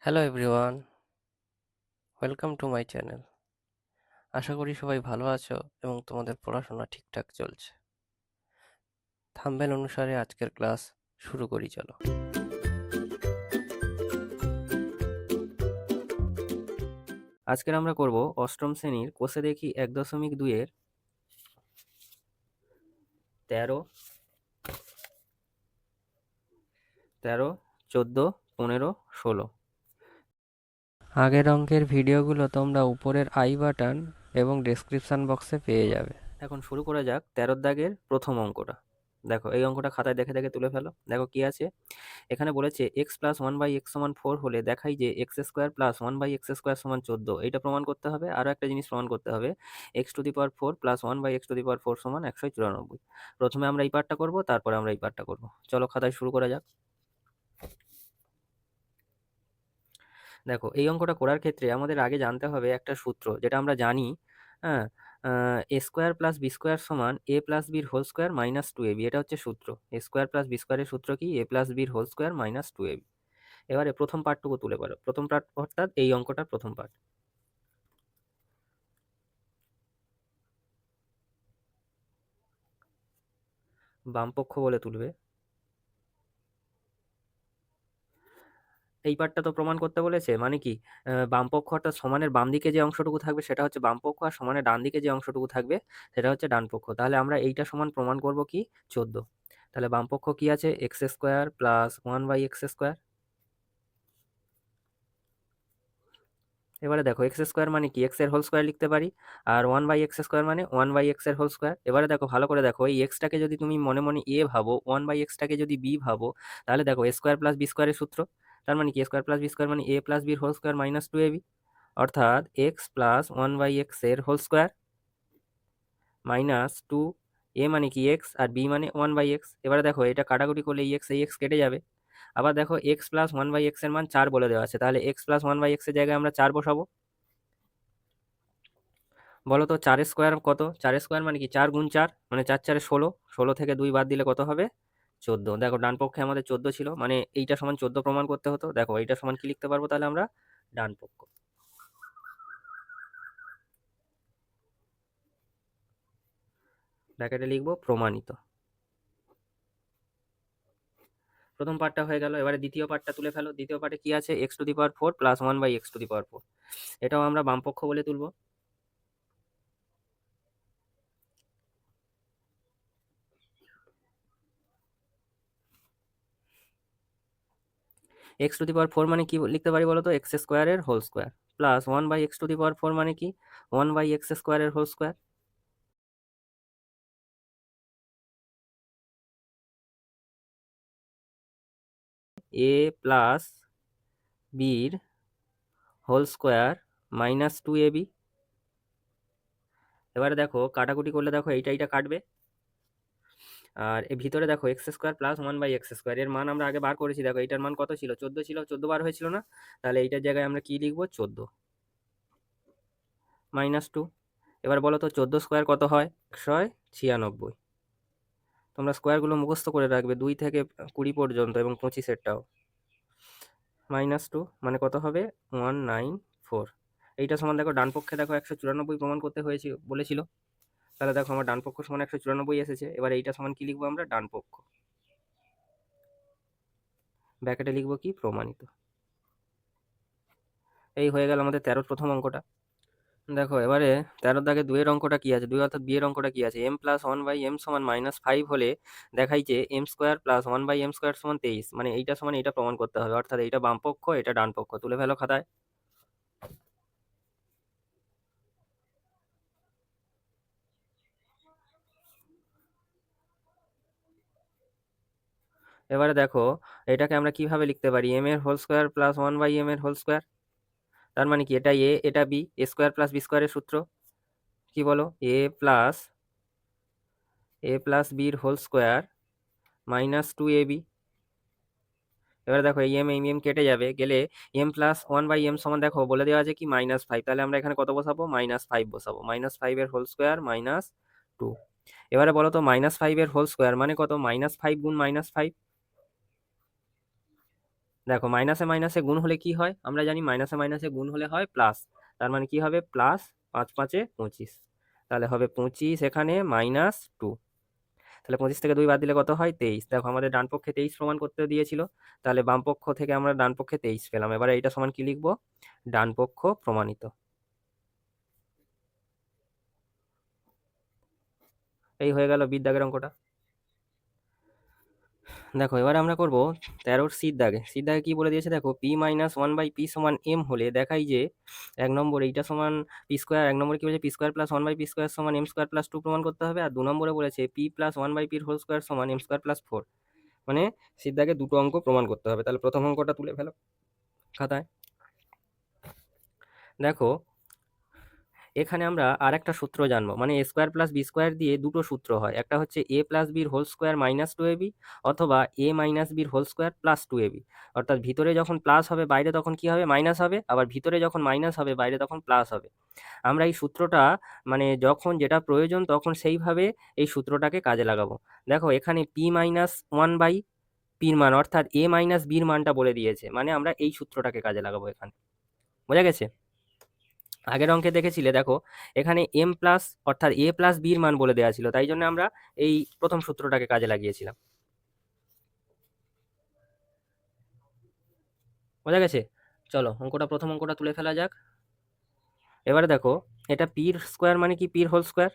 Hello everyone, welcome to my channel. আশা করি সবাই ভালো আছো এবং তোমাদের পড়াশোনা ঠিকঠাক চলছে। থাম্বনেল অনুসারে আজকের ক্লাস শুরু করি চলো। আজকের আমরা করব অষ্টম শ্রেণীর কোষে দেখি 1.2 এর 13, 14, 15, 16। আগের অঙ্কের ভিডিওগুলো তোমরা উপরের আই বাটন এবং ডেসক্রিপশন বক্সে পেয়ে যাবে। এখন শুরু করা যাক 13 দাগের প্রথম অঙ্কটা। দেখো এই অঙ্কটা খাতায় দেখে দেখে তুলে ফেলো। দেখো কি আছে, এখানে বলেছে x plus one by x সমান 4 হলে দেখাই যে x square plus one by x square সমান 14। এইটা প্রমাণ করতে হবে। আরও একটা জিনিস প্রমাণ করতে হবে, X to the power 4 plus one by X to the power 4 সমান 194। প্রথমে আমরা এই পার্টটা করবো, তারপরে আমরা এই পার্টটা করবো। চলো খাতায় শুরু করা যাক। দেখো এই অঙ্কটা করার ক্ষেত্রে আমাদের আগে জানতে হবে একটা সূত্র, যেটা আমরা জানি। হ্যাঁ, এ স্কোয়ার প্লাস বি স্কোয়ার সমান এ প্লাস বির হোল স্কোয়ার মাইনাস 2ab। এটা হচ্ছে সূত্র। এ স্কোয়ার প্লাস বি স্কোয়ারের সূত্র কি? এ প্লাস বির হোল স্কোয়ার মাইনাস 2ab। এবারে প্রথম পার্টটুকু তুলে পারো। প্রথম পার্ট অর্থাৎ এই অঙ্কটার প্রথম পার্ট। বামপক্ষ বলে তুলবে। এই পার্টটা তো প্রমাণ করতে বলেছে, মানে কি? বামপক্ষ অর্থাৎ সমানের বাম দিকে যে অংশটুকু থাকবে সেটা হচ্ছে বামপক্ষ, আর সমানের ডান দিকে যে অংশটুকু থাকবে সেটা হচ্ছে ডান পক্ষ। তাহলে আমরা এইটা সমান প্রমাণ করব কি? 14। তাহলে বামপক্ষ কি আছে? X square plus one by x square. এবারে দেখো এক্স স্কোয়ার মানে কি? এক্স এর হোল স্কোয়ার লিখতে পারি, আর ওয়ান বাই এক্স স্কোয়ার মানে ওয়ান বাই এক্স এর হোল স্কোয়ার। এবারে দেখো ভালো করে দেখো, এই এক্সটাকে যদি তুমি মনে মনে এ ভাবো, ওয়ান বাই এক্সটাকে যদি বি ভাবো, তাহলে দেখো এ স্কোয়ার প্লাস বি স্কোয়ারের সূত্র। তার মানে কি? A square plus B square মানে এ প্লাস বির হোল স্কোয়ার মাইনাস 2ab। অর্থাৎ x plus one by x এর হোল স্কোয়ার মাইনাস 2। এ মানে কি? এক্স, আর বি মানে ওয়ান বাই এক্স। এবারে দেখো এটা কাটাকুটি করলে এই এক্স কেটে যাবে। আবার দেখো x plus one by x এর মান 4 বলে দেওয়া আছে, তাহলে x plus one by x এর জায়গায় আমরা 4 বসাবো। বলো তো 4 স্কোয়ার কত? 4 স্কোয়ার মানে কি? 4 গুণ 4 মানে 4 4 16। 16 থেকে 2 বাদ দিলে কত হবে? 14। দেখো ডান পক্ষে আমাদের 14 ছিল, মানে এইটা সমান 14 প্রমাণ করতে হতো। দেখো এইটা সমান কি লিখতে পারবো তাহলে আমরা? ডান পক্ষ। ব্র্যাকেটে লিখবো প্রমাণিত। প্রথম পার্টটা হয়ে গেল। এবারে দ্বিতীয় পার্টটা তুলে ফেলো। দ্বিতীয় পার্টে কি আছে? X to the power 4 plus one by X to the power 4। এটাও আমরা বাম পক্ষ বলে তুলবো। এক্স টু দি পাওয়ার 4 মানে কি লিখতে পারি বলো তো? এক্স স্কোয়ারের whole square plus one by X to the power 4 মানে কি? ওয়ান বাই এক্স স্কোয়ারের হোল স্কোয়ার। এ প্লাস বির হোল স্কোয়ার মাইনাস 2ab। এবারে দেখো কাটাকুটি করলে দেখো এইটা এইটা কাটবে, আর এর ভিতরে দেখো x square plus one by x square এর মান আমরা আগে বার করেছি। দেখো এইটার মান কত ছিল? 14 ছিল। 14 বার হয়েছিল না? তাহলে এইটার জায়গায় আমরা কি লিখবো? 14 মাইনাস 2। এবার বলো তো 14 স্কোয়ার কত হয়? 196। তোমরা স্কোয়ারগুলো মুখস্থ করে রাখবে, 2 থেকে 20 পর্যন্ত এবং 25-এরটাও। মাইনাস 2 মানে কত হবে? 194। এইটা সমান দেখো ডান পক্ষে দেখো 194 প্রমাণ করতে হয়েছে বলেছিল। তাহলে দেখো আমার ডান পক্ষ সমান 194 এসেছে। এবার এইটা সমান কি লিখবো আমরা? ডান পক্ষ। ব্র্যাকেটে লিখবো কি? প্রমাণিত। এই হয়ে গেল আমাদের 13 প্রথম অঙ্কটা। দেখো এবারে 13 দাগে 2 এর অঙ্কটা কি আছে? 2 অর্থাৎ বি এর অঙ্কটা কি আছে? M plus one by m সমান মাইনাস 5 হলে দেখাই যে m square plus one by m square সমান 23। মানে এইটা সমান এইটা প্রমাণ করতে হবে, অর্থাৎ এইটা বাম পক্ষ, এটা ডান পক্ষ। তুলে ফেলো খাতায়। এবারে দেখো এটাকে আমরা কিভাবে লিখতে পারি? এম এর whole square plus one by m এর হোল স্কোয়ার। তার মানে কি? এটা এ, এটা b. A square plus b স্কোয়ারের সূত্র কি বলো? এ প্লাস বির হোল স্কোয়ার মাইনাস 2ab। এবারে দেখো এই এম কেটে যাবে, গেলে m plus one by m সমান দেখো বলে দেওয়া আছে কি? -5। তাহলে আমরা এখানে কত বসাবো? -5 বসাবো। -5 এর হোল স্কোয়ার মাইনাস 2। এবারে বলো তো -5 এর হোল স্কোয়ার মানে কত? -5 গুণ -5। দেখো মাইনাসে মাইনাসে গুণ হলে কি হয়, আমরা জানি মাইনাসে মাইনাসে গুণ হলে হয় প্লাস। তার মানে কি হবে, প্লাস 5 5 25, তাহলে হবে 25 এখানে -2। তাহলে 25 থেকে 2 বাদ দিলে কত হয়, 23। দেখো আমাদের ডান পক্ষে 23 প্রমাণ করতে দিয়েছিল, তাহলে বাম পক্ষ থেকে আমরা ডান পক্ষে 23 পেলাম। এবারে এইটা সমান কি লিখবো, ডান পক্ষ প্রমাণিত। এই হয়ে গেল বিদ্যাগের অঙ্কটা। দেখো এবারে আমরা করব 13 সির দাগে। সির দাগে কি বলে দিয়েছে দেখো, p - 1/p সমান m হলে দেখাই যে 1 নম্বর এইটা সমান p স্কয়ার, 1 নম্বরে কি বলেছে p square plus 1/p square সমান m স্কয়ার প্লাস 2 প্রমাণ করতে হবে। আর 2 নম্বরে বলেছে p প্লাস 1/p এর হোল স্কয়ার সমান m স্কয়ার প্লাস 4। মানে সির দাগে দুটো অঙ্ক প্রমাণ করতে হবে। তাহলে প্রথম অঙ্কটা তুলে ফেলো খাতায়। দেখো এখানে আমরা আরেকটা সূত্র জানবো, মানে a square plus b square দিয়ে দুটো সূত্র হয়। একটা হচ্ছে a প্লাস b এর হোল স্কয়ার মাইনাস 2ab, অথবা a মাইনাস b এর হোল স্কয়ার প্লাস 2ab। অর্থাৎ ভিতরে যখন প্লাস হবে বাইরে তখন কি হবে, মাইনাস হবে, আবার ভিতরে যখন মাইনাস হবে বাইরে তখন প্লাস হবে। আমরা এই সূত্রটা মানে যখন যেটা প্রয়োজন তখন সেইভাবে এই সূত্রটাকে কাজে লাগাবো। দেখো এখানে p মাইনাস 1/p এর মান অর্থাৎ a মাইনাস b এর মানটা বলে দিয়েছে, মানে আমরা এই সূত্রটাকে কাজে লাগাবো এখানে। বোঝা গেছে? আগের অঙ্কে দেখেছিলে দেখো, এখানে m প্লাস অর্থাৎ a প্লাস b এর মান বলে দেওয়া ছিল, তাই জন্য আমরা এই প্রথম সূত্রটাকে কাজে লাগিয়েছিলাম। বোঝা গেছে? চলো প্রথম অঙ্কটা তুলে ফেলা যাক। এবারে দেখো, এটা p এর স্কোয়ার মানে কি, p এর whole square,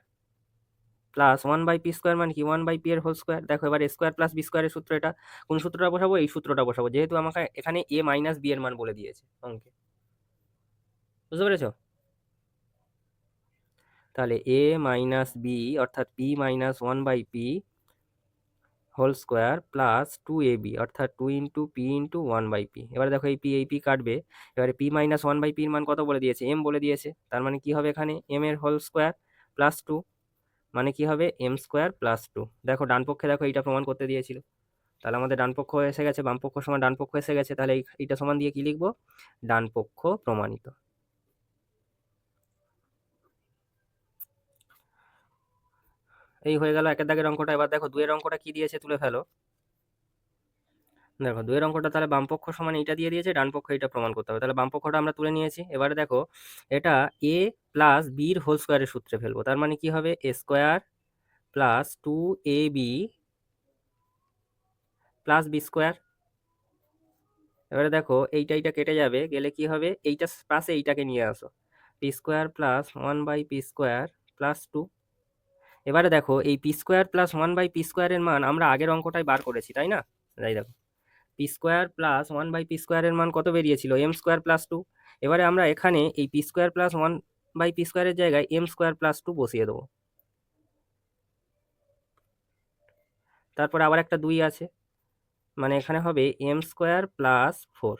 plus 1/p square মানে কি 1/p এর হোল স্কোয়ার। দেখো এবার a স্কোয়ার প্লাস b স্কোয়ারের সূত্র এটা, কোন সূত্রটা বসাবো, এই সূত্রটা বসাবো, যেহেতু আমাকে এখানে a মাইনাস b এর মান বলে দিয়েছে অঙ্কে। বুঝতে পেরেছো? তাহলে a মাইনাস b অর্থাৎ p minus 1/p whole square plus 2ab অর্থাৎ 2 ইন্টু পি ইন্টু 1/p। এবারে দেখো এই পি কাটবে। এবারে p মাইনাস 1/p এর মান কত বলে দিয়েছে, m বলে দিয়েছে। তার মানে কি হবে, এখানে m এর হোল স্কোয়ার প্লাস 2, মানে কি হবে m স্কোয়ার প্লাস 2। দেখো ডান পক্ষে দেখো এইটা প্রমাণ করতে দিয়েছিল, তাহলে আমাদের ডান পক্ষ এসে গেছে, বাম পক্ষ সমান ডান পক্ষ এসে গেছে। তাহলে এইটা সমান দিয়ে কি লিখবো, ডান পক্ষ প্রমাণিত। এই হয়ে গেল একের দাগের অঙ্কটা। এবার দেখো দুয়ের অঙ্কটা কি দিয়েছে তুলে ফেলো। দেখো দুয়ের অঙ্কটা তাহলে বাম পক্ষ সমান এইটা দিয়ে দিয়েছে, ডান পক্ষ এটা প্রমাণ করতে হবে। তাহলে বাম পক্ষটা আমরা তুলে নিয়েছি। এবারে দেখো এটা a প্লাস বির হোল স্কোয়ারের সূত্রে ফেলবো। তার মানে কি হবে, a square plus 2ab plus B square. এবারে দেখো এইটা কেটে যাবে, গেলে কি হবে, এইটা পাশে এইটাকে নিয়ে আসো, P square plus 1/p square plus 2। এবারে দেখো এই পি স্কোয়ার প্লাস 1/p স্কোয়ারের মান আমরা আগের অঙ্কটাই বার করেছি, তাই না? তাই দেখো পি স্কোয়ার প্লাস 1/p স্কোয়ারের মান কত বেরিয়েছিল, এম স্কোয়ার প্লাস 2। এবারে আমরা এখানে এই পি স্কোয়ার প্লাস 1/p স্কোয়ারের জায়গায় এম স্কোয়ার প্লাস 2 বসিয়ে দেবো। তারপরে আবার একটা 2 আছে, মানে এখানে হবে এম স্কোয়ার প্লাস 4।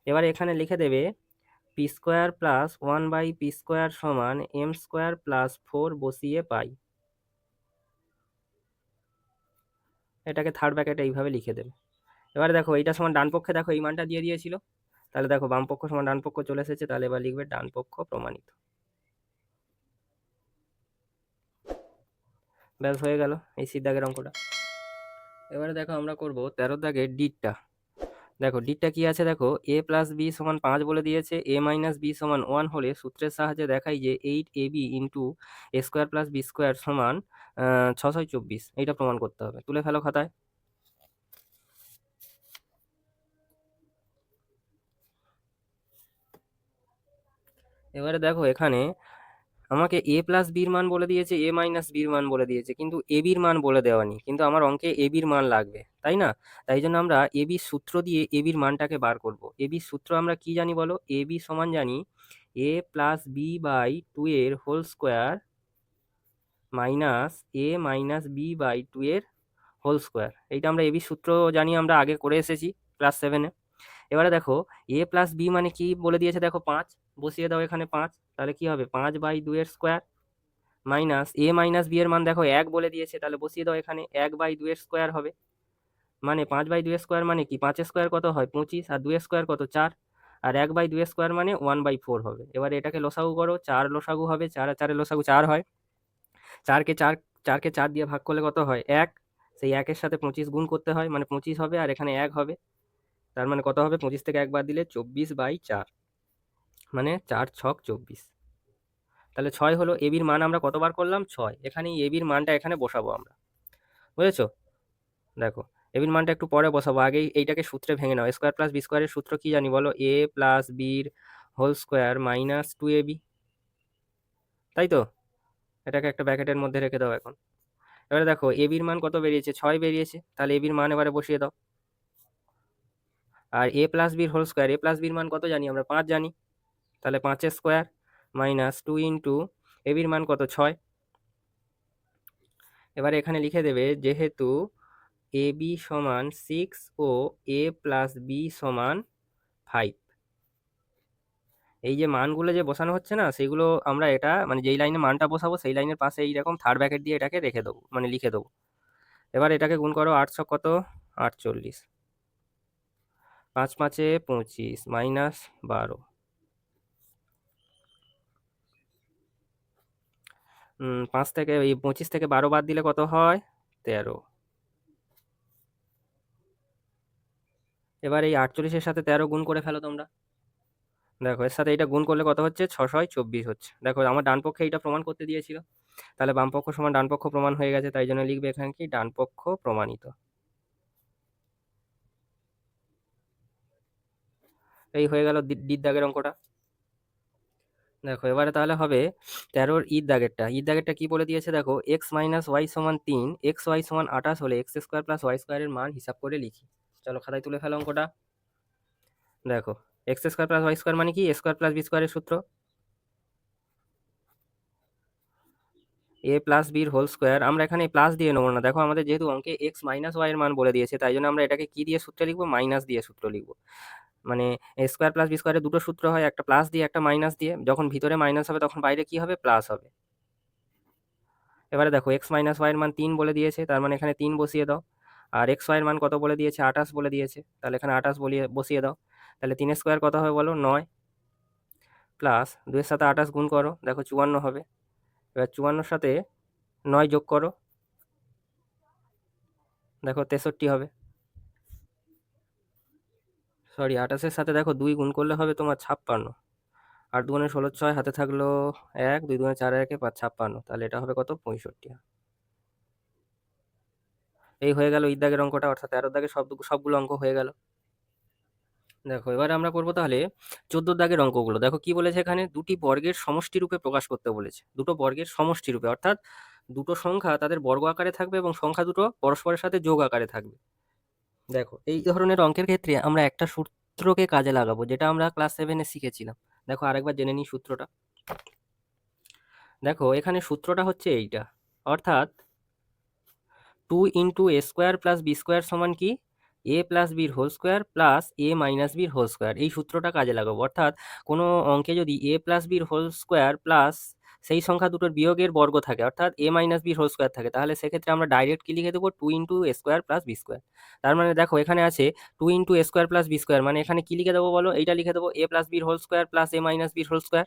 এবারে এখানে লিখে দেবে P square plus 1/p square সমান এম স্কোয়ার প্লাস 4 বসিয়ে পাই। এটাকে থার্ড ব্র্যাকেটে এইভাবে লিখে দেবে। এবারে দেখো এইটা সমান ডান পক্ষে দেখো এই মানটা দিয়ে দিয়েছিল, তাহলে দেখো বাম পক্ষ সমান ডান পক্ষ চলে এসেছে। তাহলে এবার লিখবে ডান পক্ষ প্রমাণিত। ব্যাস হয়ে গেল এই সির দাগের অঙ্কটা। এবারে দেখো আমরা করব 13 দাগের ডিটটা। দেখো ডিটটা কি আছে দেখো, a প্লাস বি সমান 5 বলে দিয়েছে, a মাইনাস বি সমান 1 হলে সূত্রের সাহায্যে দেখাই যে 8ab ইন্টু এ স্কোয়ার প্লাস বি স্কোয়ার সমান 624। এইটা প্রমাণ করতে হবে। তুলে ফেলো খাতায়। এবারে দেখো এখানে আমাকে a প্লাস বির মান বলে দিয়েছে, a মাইনাস বির মান বলে দিয়েছে, কিন্তু a বির মান বলে দেওয়ানি। কিন্তু আমার অঙ্কে a বির মান লাগবে, তাই না? তাই জন্য আমরা a বির সূত্র দিয়ে a বির মানটাকে বার করব। a বির সূত্র আমরা কি জানি বলো, a বি সমান জানি a প্লাস বি বাই 2 এর whole square minus a minus b by 2 এর হোল স্কোয়ার। এইটা আমরা a বির সূত্র জানি, আমরা আগে করে এসেছি ক্লাস 7-এ। এবারে দেখো a প্লাস বি মানে কি বলে দিয়েছে দেখো 5, বসিয়ে দাও এখানে 5। তাহলে কি হবে 5/2 এর স্কোয়ার মাইনাস এ মাইনাস বি এর মান দেখো 1 বলে দিয়েছে, তাহলে বসিয়ে দাও এখানে 1/2 এর স্কোয়ার হবে। মানে 5/2 এর স্কোয়ার মানে কি, 5 এর স্কোয়ার কত হয় 25, আর 2 এর স্কোয়ার কত 4, আর 1/2 এর স্কোয়ার মানে 1/4 হবে। এবার এটাকে লসাগু করো, 4 লসাগু হবে, 4 আর 4 এর লসাগু 4 হয়। 4কে 4 4কে 4 দিয়ে ভাগ করলে কত হয় 1, সেই 1 এর সাথে 25 গুণ করতে হয়, মানে 25 হবে, আর এখানে 1 হবে। তার মানে কত হবে, 25 থেকে একবার দিলে 24/4, মানে 4 ছক 24। তাহলে 6 হলো। এবির মান আমরা কতবার করলাম, 6। এখানে এবির মানটা এখানে বসাবো আমরা, বুঝেছো? দেখো, এবির মানটা একটু পরে বসাবো, আগেই এইটাকে সূত্রে ভেঙে নাও। স্কোয়ার প্লাস বি স্কোয়ারের সূত্র কি জানি বলো, এ প্লাস বির হোল স্কোয়ার মাইনাস 2ab, তাই তো? এটাকে একটা ব্র্যাকেটের মধ্যে রেখে দাও এখন। এবারে দেখো এবির মান কত বেরিয়েছে, 6 বেরিয়েছে, তাহলে এবির মান এবারে বসিয়ে দাও। আর এ প্লাস বির হোল স্কোয়ার, এ প্লাস বির মান কত জানি আমরা, 5 জানি, তাহলে 5 স্কোয়ার মাইনাস 2 ইন্টু এবির মান কত, 6। এবারে এখানে লিখে দেবে যেহেতু এ বি সমান 6 ও এ প্লাস বি সমান 5, এই যে মানগুলো যে বসানো হচ্ছে না, সেগুলো আমরা এটা মানে যেই লাইনে মানটা বসাবো সেই লাইনের পাশে এইরকম থার্ড ব্র্যাকেট দিয়ে এটাকে রেখে দেবো, মানে লিখে দেবো। এবার এটাকে গুণ করো, 800 কত, 48, 5 5 25 মাইনাস 12, 5 থেকে এই 25 থেকে 12 বাদ দিলে কত হয়, 13। এবার এই 48-এর সাথে 13 গুণ করে ফেলো তোমরা। দেখো এর সাথে এটা গুণ করলে কত হচ্ছে, 6 24 হচ্ছে। দেখো আমার ডান পক্ষে এটা প্রমাণ করতে দিয়েছিল, তাহলে বাম পক্ষ সমান ডান পক্ষ প্রমাণ হয়ে গেছে, তাই জন্য লিখবে এখানে কি, ডান পক্ষ প্রমাণিত। এই হয়ে গেল ডির দাগের অঙ্কটা। দেখো এবারে তাহলে হবে 13-র ঈদ দাগেরটা কি বলে দিয়েছে দেখো, এক্স মাইনাস ওয়াই সমান 3, এক্স ওয়াই সমান 28 হলে এক্স স্কোয়ার প্লাস ওয়াই স্কোয়ারের মান হিসাব করে লিখি। চলো খাতায় তুলে ফেলো অঙ্কটা। দেখো x square plus y square মানে কি, এ স্কোয়ার প্লাস বি স্কোয়ারের সূত্র, এ প্লাস বির হোল স্কোয়ার। আমরা এখানে প্লাস দিয়ে নেবো না, দেখো আমাদের যেহেতু অঙ্কে এক্স মাইনাস ওয়াই এর মান বলে দিয়েছে, তাই জন্য আমরা এটাকে কি দিয়ে সূত্রে লিখবো, মাইনাস দিয়ে সূত্র লিখবো। মানে এ স্কোয়ার প্লাস বি স্কোয়ারের দুটো সূত্র হয়, একটা প্লাস দিয়ে একটা মাইনাস দিয়ে, যখন ভিতরে মাইনাস হবে তখন বাইরে কি হবে, প্লাস হবে। এবারে দেখো এক্স মাইনাস ওয়াই এর মান 3 বলে দিয়েছে, তার মানে এখানে 3 বসিয়ে দাও। আর এক্স ওয়াই এর মান কত বলে দিয়েছে, 28 বলে দিয়েছে, তাহলে এখানে 28 বসিয়ে দাও। তাহলে 3 স্কোয়ার কত হবে বলো, 9, প্লাস 2 এর সাথে 28 গুণ করো, দেখো 54 হবে। এবার 54-র সাথে 9 যোগ করো, দেখো 63 হবে। সরি, 28-এর সাথে দেখো 2 গুণ করলে হবে তোমার 56, আর 2 16 6 হাতে থাকলো 1, 2 2 4 1 5 56, তাহলে এটা হবে কত, 65। এই হয়ে গেল ঈদ দাগের অঙ্কটা, অর্থাৎ 13 দাগের সবগুলো অঙ্ক হয়ে গেল। দেখো এবারে আমরা করবো তাহলে 14 দাগের অঙ্কগুলো। দেখো কি বলেছে এখানে, দুটি বর্গের সমষ্টি রূপে প্রকাশ করতে বলেছে, দুটো বর্গের সমষ্টি রূপে, অর্থাৎ দুটো সংখ্যা তাদের বর্গ আকারে থাকবে এবং সংখ্যা দুটো পরস্পরের সাথে যোগ আকারে থাকবে। দেখো এই ধরনের অঙ্কের ক্ষেত্রে আমরা একটা সূত্রকে কাজে লাগাবো, যেটা আমরা ক্লাস 7-এ শিখেছিলাম। দেখো আরেকবার জেনে নিই সূত্রটা। দেখো এখানে সূত্রটা হচ্ছে এইটা, অর্থাৎ 2 ইন্টু এ স্কোয়ার প্লাস বি স্কোয়ার সমান কি, এ প্লাস বির হোল স্কোয়ার প্লাস এ মাইনাস বির হোল স্কোয়ার। এই সূত্রটা কাজে লাগাবো, অর্থাৎ কোনো অঙ্কে যদি এ প্লাস বির হোল স্কোয়ার প্লাস সেই সংখ্যা দুটোর বিয়োগের বর্গ থাকে, অর্থাৎ এ মাইনাস বির হোল স্কোয়ার থাকে, তাহলে সেক্ষেত্রে আমরা ডাইরেক্ট কি লিখে দেবো, 2 ইন্টু এ স্কোয়ার প্লাস বি স্কোয়ার। তার মানে দেখো এখানে আছে 2 ইন্টু এ স্কোয়ার প্লাস বি স্কোয়ার, মানে এখানে কি লিখে দেবো বলো, এইটা লিখে দেবো এ প্লাস বির হোল স্কোয়ার প্লাস এ মাইনাস বির হোল স্কোয়ার।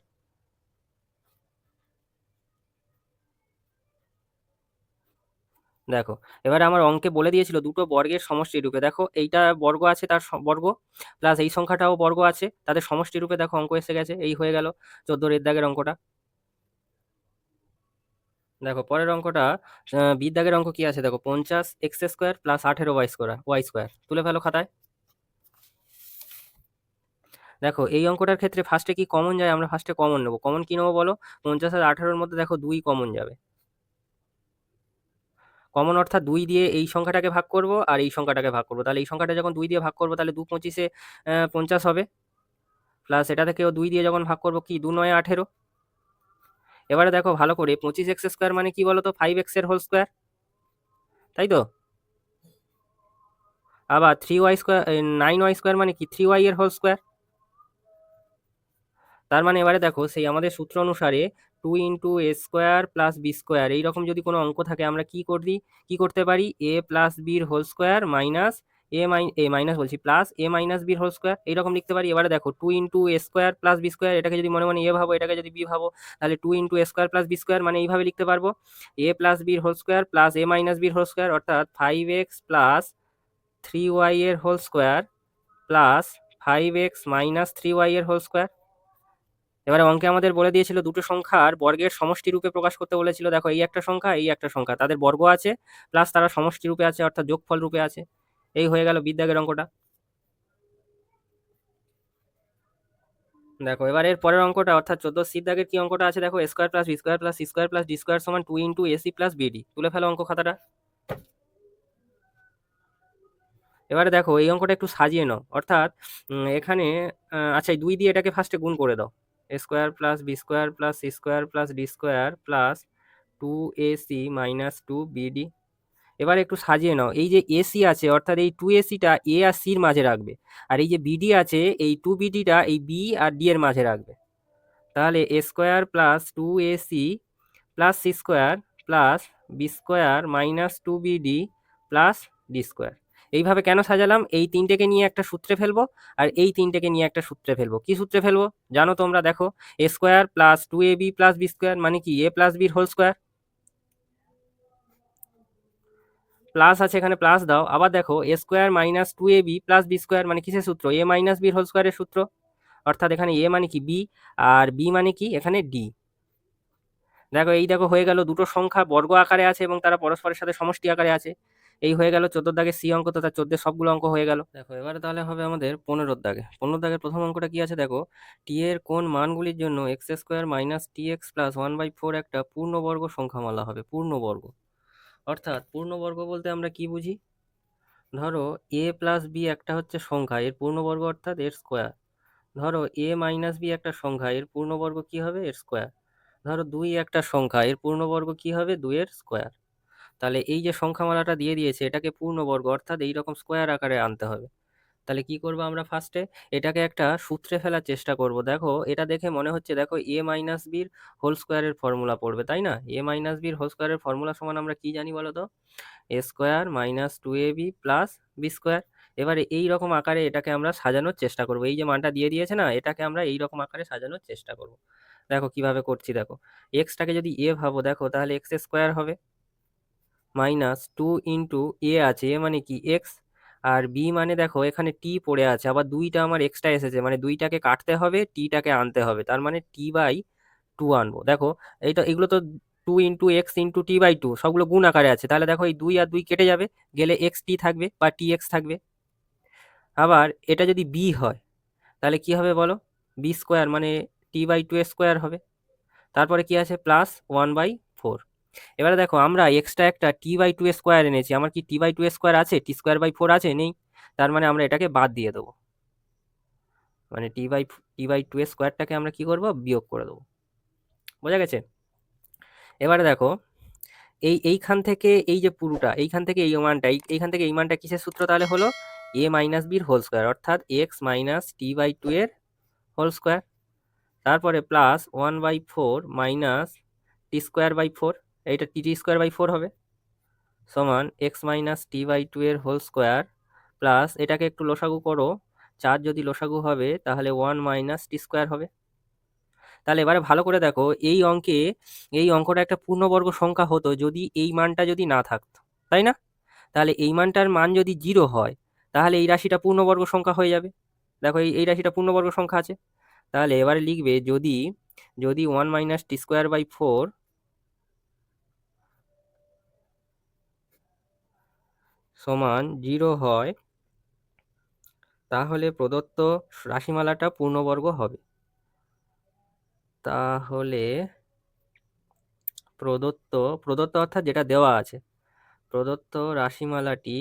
দেখো এবারে আমার অঙ্কে বলে দিয়েছিল দুটো বর্গের সমষ্টি রূপে, দেখো এইটা বর্গ আছে, তার বর্গ প্লাস এই সংখ্যাটাও বর্গ আছে, তাদের সমষ্টি রূপে দেখো অঙ্ক এসে গেছে। এই হয়ে গেল 14 দাগের অঙ্কটা। দেখো পরের অঙ্কটা, বি দাগের অঙ্ক কি আছে দেখো, 50 x square plus 18 y square. তুলে ফেলো খাতায়। দেখো এই অঙ্কটার ক্ষেত্রে ফার্স্টে কি কমন যায়, আমরা ফার্স্টে কমন নেবো। কমন কি নেবো বলো, 50 আর 18-র মধ্যে দেখো 2 কমন যাবে। কমন অর্থাৎ 2 দিয়ে এই সংখ্যাটাকে ভাগ করব আর এই সংখ্যাটাকে ভাগ করব, তাহলে এই সংখ্যাটা যখন 2 দিয়ে ভাগ করব তাহলে 2 25-এ 50 হবে, প্লাস এটা থেকেও 2 দিয়ে যখন ভাগ করব কি, 2 9 18। এবারে দেখো ভালো করে, 25 এক্স স্কোয়ার মানে কি বলতো, 5 এক্স এর হোল স্কোয়ার, তাই তো? আবার 3 ওয়াই স্কোয়ার, 9 ওয়াই স্কোয়ার মানে কি, 3 ওয়াই এর হোল স্কোয়ার। তার মানে এবারে দেখো সেই আমাদের সূত্র অনুসারে 2 ইন্টু এ স্কোয়ার প্লাস বি স্কোয়ার, এইরকম যদি কোনো অঙ্ক থাকে আমরা কি করতে পারি, এ প্লাস বির হোল স্কোয়ার মাইনাস এ মাইনাস বলছি প্লাস এ মাইনাস বির হোল স্কোয়ার, এইরকম লিখতে পারি। এবারে দেখো 2 ইন্টু এ স্কোয়ার প্লাস বি স্কোয়ার, এটাকে যদি মনে মনে এ ভাবো, এটাকে যদি বি ভাবো, তাহলে 2 ইন্টু এ স্কোয়ার প্লাস বি স্কোয়ার মানে এইভাবে লিখতে পারবো, এ প্লাস বির হোল স্কোয়ার প্লাস এ মাইনাস বির হোল স্কোয়ার, অর্থাৎ 5x প্লাস 3y এর whole square plus 5x minus 3y এর হোল স্কোয়ার। এবারে অঙ্কে আমাদের বলে দিয়েছিল দুটো সংখ্যার বর্গের সমষ্টি রূপে প্রকাশ করতে বলেছিল। দেখো এই একটা সংখ্যা, এই একটা সংখ্যা, তাদের বর্গ আছে প্লাস তারা সমষ্টি রূপে আছে, অর্থাৎ যোগফল রূপে আছে। এই হয়ে গেল বিদ্যাগের অঙ্কটা। দেখো এবার এর পরের অঙ্কটা অর্থাৎ 14 দাগের কি অঙ্কটা আছে দেখো, a square plus B square plus C square plus D square সমান 2 ইন্টু এসি প্লাস বিডি। তুলে ফেলো অঙ্ক খাতাটা। এবারে দেখো এই অঙ্কটা একটু সাজিয়ে নাও, অর্থাৎ এখানে আচ্ছা এই 2 দিয়ে এটাকে ফার্স্টে গুণ করে দাও। A square plus B square plus C square plus D square plus 2ac minus 2bd। এবার একটু সাজিয়ে নাও, এই যে এসি আছে অর্থাৎ এই 2ac-টা এ আর সির মাঝে রাখবে, আর এই যে বিডি আছে এই 2bd-টা এই বি আর ডি এর মাঝে রাখবে। তাহলে A square plus 2ac plus C square plus B square minus 2bd plus D square. এইভাবে কেন সাজালাম, এই তিনটেকে নিয়ে একটা সূত্রে ফেলবো আর এই তিনটেকে নিয়ে একটা সূত্রে ফেলবো। কি সূত্রে ফেলবো জানো তোমরা, দেখো A square plus 2ab plus B square মানে কি এ প্লাস বির হোল স্কোয়ার, প্লাস আছে এখানে প্লাস দাও। আবার দেখো A square minus 2ab plus B square মানে কিসের সূত্র, এ মাইনাস বির হোল স্কোয়ারের সূত্র। অর্থাৎ এখানে এ মানে কি বি আর বি মানে কি এখানে ডি। দেখো এই দেখো হয়ে গেল দুটো সংখ্যা বর্গ আকারে আছে এবং তারা পরস্পরের সাথে সমষ্টি আকারে আছে। এই হয়ে গেল 14 দাগের সি অঙ্ক, তথা 14 সবগুলো অঙ্ক হয়ে গেল। দেখো এবারে তাহলে হবে আমাদের 15 দাগে। 15 দাগের প্রথম অঙ্কটা কি আছে দেখো, টি এর কোন মানগুলির জন্য x square minus T X plus 1/4 একটা পূর্ণবর্গ সংখ্যামালা হবে। পূর্ণবর্গ অর্থাৎ পূর্ণবর্গ বলতে আমরা কি বুঝি, ধরো এ প্লাস বি একটা হচ্ছে সংখ্যা, এর পূর্ণবর্গ অর্থাৎ এর স্কোয়ার। ধরো এ মাইনাস বি একটা সংখ্যা, এর পূর্ণবর্গ কি হবে এর স্কোয়ার। ধরো 2 একটা সংখ্যা, এর পূর্ণবর্গ কি হবে 2 এর স্কোয়ার। তাহলে এই যে সংখ্যামালাটা দিয়ে দিয়েছে এটাকে পূর্ণবর্গ অর্থাৎ এইরকম স্কোয়ার আকারে আনতে হবে। তাহলে কি করব আমরা ফার্স্টে এটাকে একটা সূত্রে ফেলার চেষ্টা করব। দেখো এটা দেখে মনে হচ্ছে দেখো এ মাইনাস বির হোল স্কোয়ারের ফর্মুলা পড়বে, তাই না? এ মাইনাস বির হোল স্কোয়ারের ফর্মুলা সমান আমরা কি জানি বলো তো, A square minus 2ab plus B square. এবারে এই রকম আকারে এটাকে আমরা সাজানোর চেষ্টা করব। এই যে মানটা দিয়ে দিয়েছে না, এটাকে আমরা এই রকম আকারে সাজানোর চেষ্টা করব। দেখো কিভাবে করছি, দেখো এক্সটাকে যদি এ ভাবো দেখো তাহলে এক্স স্কোয়ার হবে মাইনাস 2 ইন্টু এ আছে, এ মানে কি এক্স, আর বি মানে দেখো এখানে টি পড়ে আছে, আবার দুইটা আমার এক্সট্রা এসেছে মানে দুইটাকে কাটতে হবে টিটাকে আনতে হবে, তার মানে টি/2 আনবো। দেখো এইটা এগুলো তো 2 ইন্টু এক্স ইন্টু টি/2 সবগুলো গুণ আকারে আছে, তাহলে দেখো এই 2 আর 2 কেটে যাবে, গেলে এক্স টি থাকবে বা টি এক্স থাকবে। আবার এটা যদি বি হয় তাহলে কি হবে বলো, বি স্কোয়ার মানে টি/2 স্কোয়ার হবে। তারপরে কি আছে প্লাস 1/4। এবারে দেখো আমরা এক্সট্রা একটা টি/2 স্কোয়ার এনেছি, আমার কি টি/2 স্কোয়ার আছে, টি²/4 আছে নেই, তার মানে আমরা এটাকে বাদ দিয়ে দেবো, মানে টি/2 স্কোয়ারটাকে আমরা কি করব বিয়োগ করে দেবো। বোঝা গেছে? এবারে দেখো এইখান থেকে এই যে পুরোটা এইখান থেকে এই মানটা এইখান থেকে এই মানটা কিসের সূত্র তাহলে হলো এ মাইনাস বির হোল স্কোয়ার অর্থাৎ এক্স মাইনাস টি/2 এর হোল স্কোয়ার। তারপরে প্লাস 1/4 মাইনাস টি²/4, এইটা টি²/4 হবে সমান এক্স মাইনাস টি/2 এর হোল স্কোয়ার প্লাস এটাকে একটু লসাগু করো, 4 যদি লসাগু হবে তাহলে 1 মাইনাস টি স্কোয়ার হবে। তাহলে এবারে ভালো করে দেখো এই অঙ্কে এই অঙ্কটা একটা পূর্ণবর্গ সংখ্যা হতো যদি এই মানটা যদি না থাকতো, তাই না? তাহলে এই মানটার মান যদি 0 হয় তাহলে এই রাশিটা পূর্ণবর্গ সংখ্যা হয়ে যাবে। দেখো এই রাশিটা পূর্ণবর্গ সংখ্যা আছে, তাহলে এবারে লিখবে যদি যদি 1 মাইনাস টি²/4 সমান 0 হয় তাহলে প্রদত্ত রাশিমালাটা পূর্ণবর্গ হবে। তাহলে প্রদত্ত প্রদত্ত অর্থাৎ যেটা দেওয়া আছে, প্রদত্ত রাশিমালাটি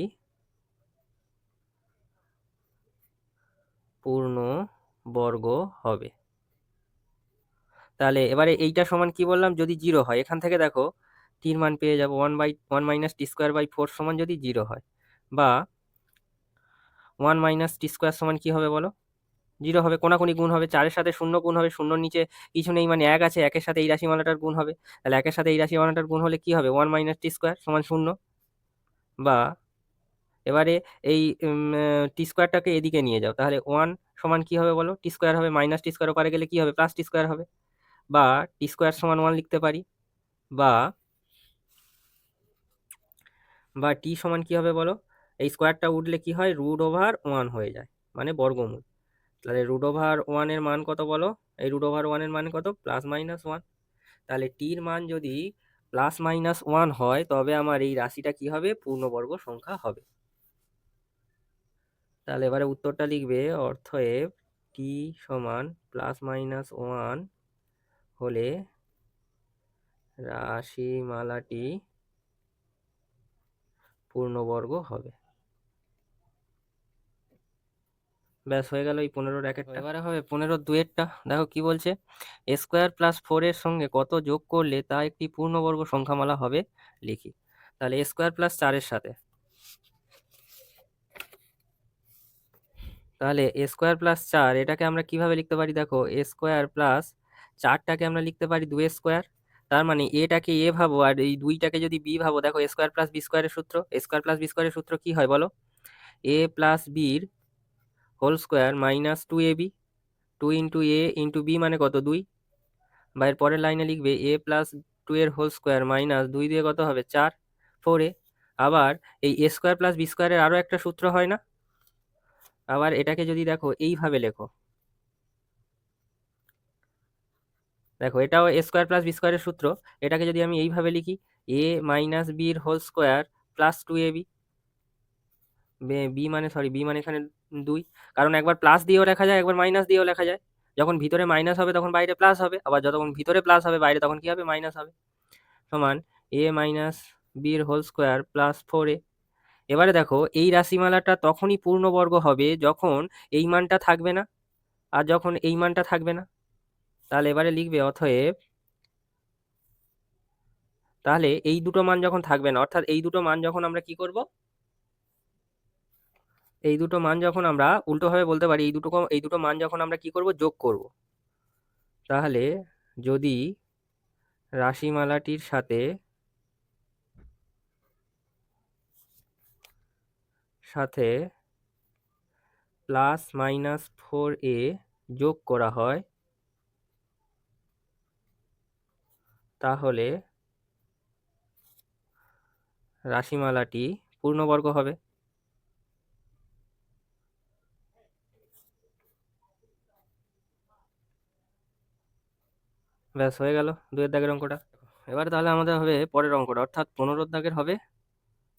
পূর্ণবর্গ হবে। তাহলে এবারে এইটা সমান কি বললাম, যদি 0 হয়, এখান থেকে দেখো টির মান পেয়ে যাবো 1 মাইনাস টি²/4 সমান যদি 0 হয়, বা 1 মাইনাস টি স্কোয়ার সমান কি হবে বলো, 0 হবে। কোনাকুনি গুণ হবে, 4-এর সাথে 0 গুণ হবে, 0-র নিচে কিছু নেই মানে 1 আছে, 1-এর সাথে এই রাশিমালাটার গুণ হবে, তাহলে 1-এর সাথে এই রাশিমালাটার গুণ হলে কি হবে 1 মাইনাস টি স্কোয়ার সমান 0। বা এবারে এই টি স্কোয়ারটাকে এদিকে নিয়ে যাও, তাহলে 1 সমান কি হবে বলো, টি স্কোয়ার হবে, মাইনাস টি স্কোয়ার ওপারে গেলে কি হবে প্লাস টি স্কোয়ার হবে। বা টি স্কোয়ার সমান 1 লিখতে পারি, বা টি সমান কি হবে বলো, এই স্কোয়ারটা উঠলে কি হয় √/1 হয়ে যায়। মানে বর্গমূল। তাহলে √1 এর মান কত বলো? এই √1 এর মান কত? +-1। তাহলে টির মান যদি +-1 হয় তবে আমার এই রাশিটা কি হবে? পূর্ণবর্গ সংখ্যা হবে। তাহলে এবারে উত্তরটা লিখবে, অতএব টি সমান +-1 হলে রাশিমালাটি পূর্ণবর্গ হবে। ব্যাস হয়ে গেল এই 15 র্যাকেটটা। এবারে হবে 15-2-এরটা। দেখো কি বলছে, স্কোয়ার প্লাস 4 এর সঙ্গে কত যোগ করলে তা একটি পূর্ণবর্গ সংখ্যামালা হবে, লিখি। তাহলে স্কোয়ার প্লাস 4 এর সাথে, তাহলে স্কোয়ার প্লাস 4 এটাকে আমরা কিভাবে লিখতে পারি? দেখো স্কোয়ার প্লাস 4টাকে আমরা লিখতে পারি 2 স্কোয়ার। তার মানে এটাকে এ ভাবো আর এই 2টাকে যদি বি ভাবো। দেখো স্কোয়ার প্লাস বি স্কোয়ারের সূত্র, স্কোয়ার প্লাস বি স্কোয়ারের সূত্র কি হয় বলো? এ প্লাস বির whole square minus 2ab। 2 into A into B মানে কত? 2। বা এর পরের লাইনে লিখবে এ প্লাস 2 এর হোল স্কোয়ার মাইনাস 2 দিয়ে কত হবে? 4, 4a। আবার এই এ স্কোয়ার প্লাস বি স্কোয়ারের আরও একটা সূত্র হয় না? আবার এটাকে যদি দেখো এইভাবে লেখো, দেখো এটাও এ স্কোয়ার প্লাস বি স্কোয়ারের সূত্র। এটাকে যদি আমি এইভাবে লিখি, এ মাইনাস বির whole square plus 2ab। B মানে এখানে 2, কারণ একবার প্লাস দিয়েও লেখা যায়, একবার মাইনাস দিয়েও লেখা যায়। যখন ভিতরে মাইনাস হবে তখন বাইরে প্লাস হবে, আবার যখন ভিতরে প্লাস হবে বাইরে তখন কি হবে? মাইনাস হবে। সমান এ মাইনাস বির হোল স্কোয়ার প্লাস 4a। এবারে দেখো এই রাশিমালাটা তখনই পূর্ণবর্গ হবে যখন এই মানটা থাকবে না আর যখন এই মানটা থাকবে না। তাহলে এবারে লিখবে, অতএব, তাহলে এই দুটো মান যখন থাকবে না, অর্থাৎ এই দুটো মান যখন আমরা কি করব? এই দুটো মান যখন আমরা উল্টোভাবে বলতে পারি, এই দুটো মান যখন আমরা কি করব? যোগ করব। তাহলে যদি রাশিমালাটির সাথে সাথে +-4a যোগ করা হয় তাহলে রাশিমালাটি পূর্ণবর্গ হবে। ব্যাস হয়ে গেল 2 এর দাগের অঙ্কটা। এবার তাহলে আমাদের হবে পরের অঙ্কটা, অর্থাৎ 15 দাগের হবে